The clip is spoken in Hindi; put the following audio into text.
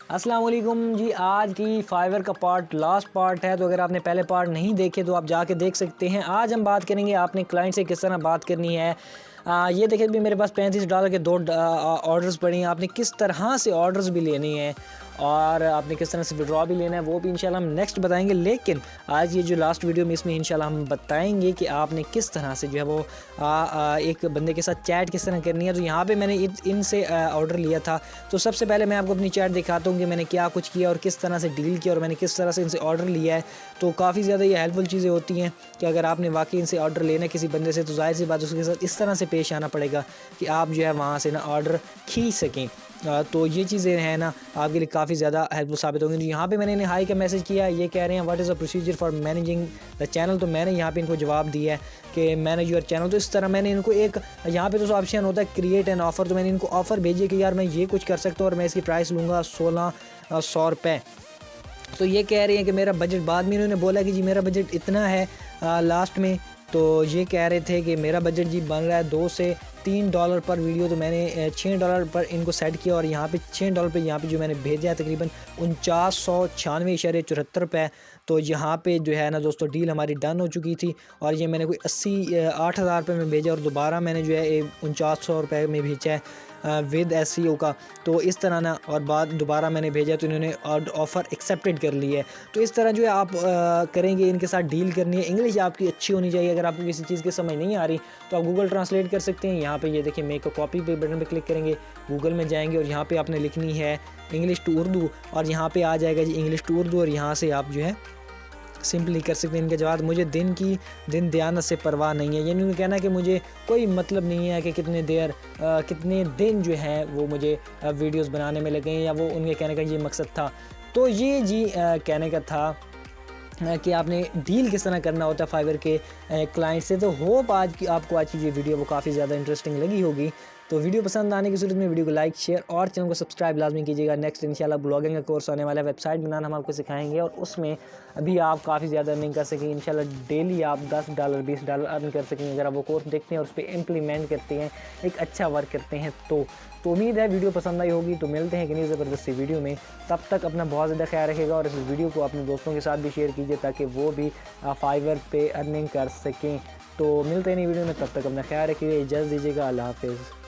अस्सलाम वालेकुम जी। आज की फाइवर का पार्ट लास्ट पार्ट है, तो अगर आपने पहले पार्ट नहीं देखे तो आप जाके देख सकते हैं। आज हम बात करेंगे आपने क्लाइंट से किस तरह बात करनी है। ये देखिए भी मेरे पास $35 के 2 ऑर्डर्स पड़े हैं। आपने किस तरह से ऑर्डर्स भी लेनी है और आपने किस तरह से विड्रॉ भी लेना है वो भी इंशाल्लाह हम नेक्स्ट बताएंगे। लेकिन आज ये जो लास्ट वीडियो में इसमें इंशाल्लाह हम बताएंगे कि आपने किस तरह से जो है वो एक बंदे के साथ चैट किस तरह करनी है। तो यहाँ पे मैंने इनसे ऑर्डर लिया था, तो सबसे पहले मैं आपको अपनी चैट दिखाता हूँ कि मैंने क्या कुछ किया और किस तरह से डील किया और मैंने किस तरह से इनसे ऑर्डर लिया है। तो काफ़ी ज़्यादा ये हेल्पफुल चीज़ें होती हैं कि अगर आपने वाकई इनसे ऑर्डर लेना है किसी बंदे से, तो जाहिर सी बात उसके साथ इस तरह से पेश आना पड़ेगा कि आप जो है वहाँ से ना ऑर्डर खींच सकें। तो ये चीज़ें हैं ना आपके लिए काफ़ी ज़्यादा हेल्पफुल साबित होंगी। तो यहाँ पे मैंने इन्हें हाई का मैसेज किया, ये कह रहे हैं what is the procedure for managing the channel. तो मैंने यहाँ पे इनको जवाब दिया है कि मैनेज योर चैनल। तो इस तरह मैंने इनको एक यहाँ पे तो ऑप्शन होता है क्रिएट एन ऑफ़र, तो मैंने इनको ऑफ़र भेजी कि यार मैं ये कुछ कर सकता हूँ और मैं इसकी प्राइस लूँगा $1600 रुपये। तो ये कह रहे हैं कि मेरा बजट, बाद में इन्होंने बोला कि जी मेरा बजट इतना है लास्ट में। तो ये कह रहे थे कि मेरा बजट जी बन रहा है $2 से $3 पर वीडियो। तो मैंने $6 पर इनको सेट किया और यहाँ पे $6 पे यहाँ पे जो मैंने भेजा है तकरीबन 4996.74 रुपये। तो यहाँ पे जो है ना दोस्तों डील हमारी डन हो चुकी थी और ये मैंने कोई 8,000 रुपये में भेजा और दोबारा मैंने जो है 4900 रुपये में भेजा है विद SEO का। तो इस तरह ना और बाद दोबारा मैंने भेजा तो इन्होंने ऑफ़र एक्सेप्टेड कर ली है। तो इस तरह जो है आप करेंगे, इनके साथ डील करनी है। इंग्लिश आपकी अच्छी होनी चाहिए। अगर आपको किसी चीज़ की समझ नहीं आ रही तो आप गूगल ट्रांसलेट कर सकते हैं। यहाँ पे ये देखिए मेक अ कॉपी पे बटन पे क्लिक करेंगे, गूगल में जाएंगे और यहाँ पे आपने लिखनी है इंग्लिश टू उर्दू और यहाँ पे आ जाएगा जी इंग्लिश टू उर्दू और यहाँ से आप जो है सिंपली कर सकते हैं इनके जवाब। मुझे दिन दयानत से परवाह नहीं है, यानी उन्होंने कहना कि मुझे कोई मतलब नहीं है कि कितने दिन जो है वो मुझे वीडियोस बनाने में लगे, या वो उनके कहने का ये मकसद था। तो ये जी कहने का था कि आपने डील किस तरह करना होता है फाइवर के क्लाइंट से। तो होप आपको आज की ये वीडियो वो काफ़ी ज़्यादा इंटरेस्टिंग लगी होगी। तो वीडियो पसंद आने की सूरत में वीडियो को लाइक, शेयर और चैनल को सब्सक्राइब लाजमी कीजिएगा। नेक्स्ट इंशाल्लाह ब्लॉगिंग का कोर्स आने वाला है, वेबसाइट बनाना हम आपको सिखाएंगे और उसमें अभी आप काफ़ी ज़्यादा अर्निंग कर सकेंगे। इंशाल्लाह डेली आप $10 $20 अर्न कर सकेंगे अगर आप वो कोर्स देखते हैं और उस पर इम्प्लीमेंट करते हैं, एक अच्छा वर्क करते हैं। तो उम्मीद है वीडियो पसंद आई होगी। तो मिलते हैं कि नहीं ज़बरदस्ती वीडियो में, तब तक अपना बहुत ज़्यादा ख्याल रखेगा और इस वीडियो को अपने दोस्तों के साथ भी शेयर कीजिए ताकि वो भी फाइवर पे अर्निंग कर सकें। तो मिलते हैं नई वीडियो में, तब तक अपना ख्याल रखिए, इजाज़त दीजिएगा, अल्लाह हाफिज़।